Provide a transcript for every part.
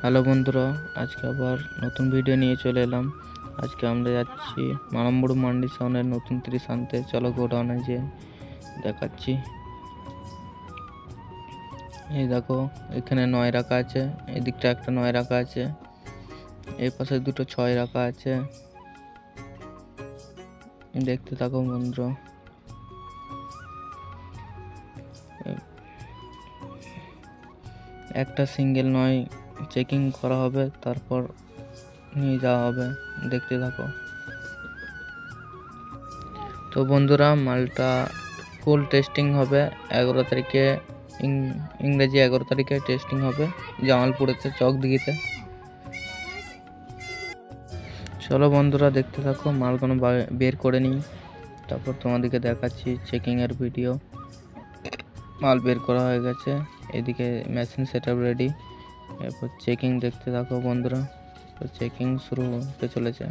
Hello বন্ধুরা, আজকে আবার নতুন ভিডিও নিয়ে চলে এলাম। আজকে আমরা যাচ্ছি মালাম্বুড়ু মান্ডি সাউনের নতুন 30 আনতে। চলো গোডাউনে যে দেখাচ্ছি। এই দেখো, এখানে 9 রাখা আছে, এদিকটা একটা 9 রাখা আছে, এই পাশে দুটো 6 রাখা আছে। দেখতে থাকো বন্ধুরা। একটা সিঙ্গেল 9 চেকিং করা হবে, তারপর নিয়ে যাওয়া হবে। দেখতে থাকো। তো বন্ধুরা, মালটা ফুল টেস্টিং হবে 11 তারিখে, ইংরেজি 11 তারিখে টেস্টিং হবে জামালপুরেতে, চকদিঘিতে। চলো বন্ধুরা, দেখতে থাকো। মালগুলো বের করে নিই, তারপর তোমাদেরকে দেখাচ্ছি চেকিংয়ের ভিডিও। মাল বের করা হয়ে গেছে, এদিকে মেশিন সেটআপ রেডি। এরপর চেকিং দেখতে থাকো বন্ধুরা। তো চেকিং শুরু হতে চলেছে।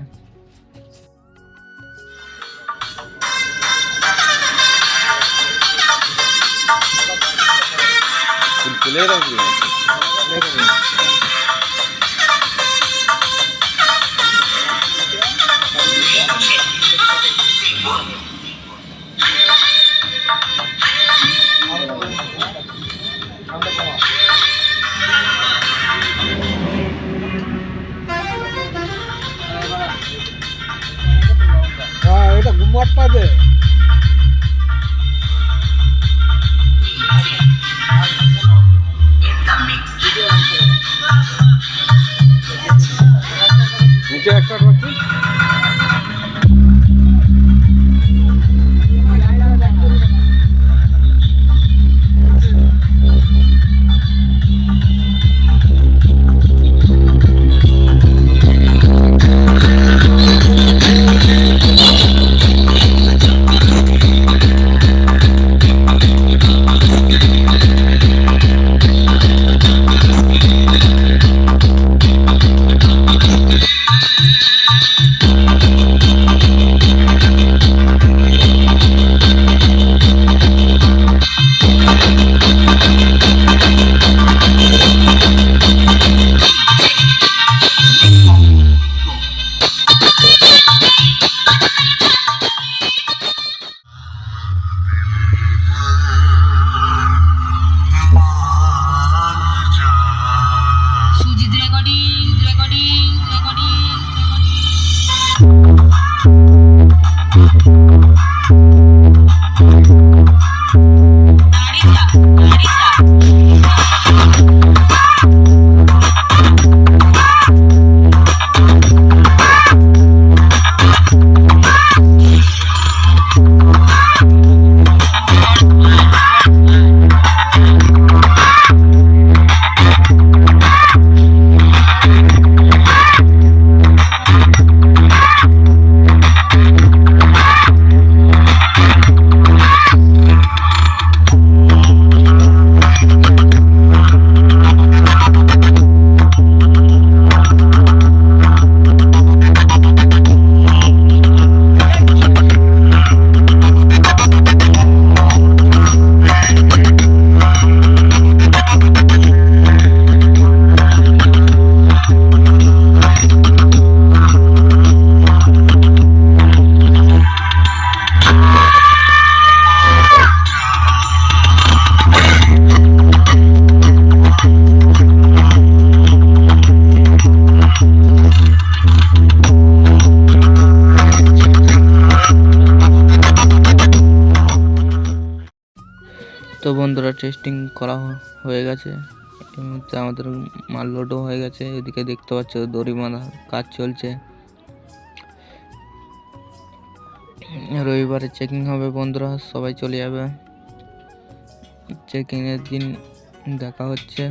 এটা গুমাটটা দে নিচে একটা রাখছি। তো বন্ধুরা, টেস্টিং করা হয়ে গেছে। এর মধ্যে আমাদের মাল লোডও হয়ে গেছে। এদিকে দেখতে পাচ্ছ দড়ি বাঁধা কাজ চলছে। রবিবারে চেকিং হবে বন্ধুরা, সবাই চলে যাবে। চেকিংয়ের দিন দেখা হচ্ছে।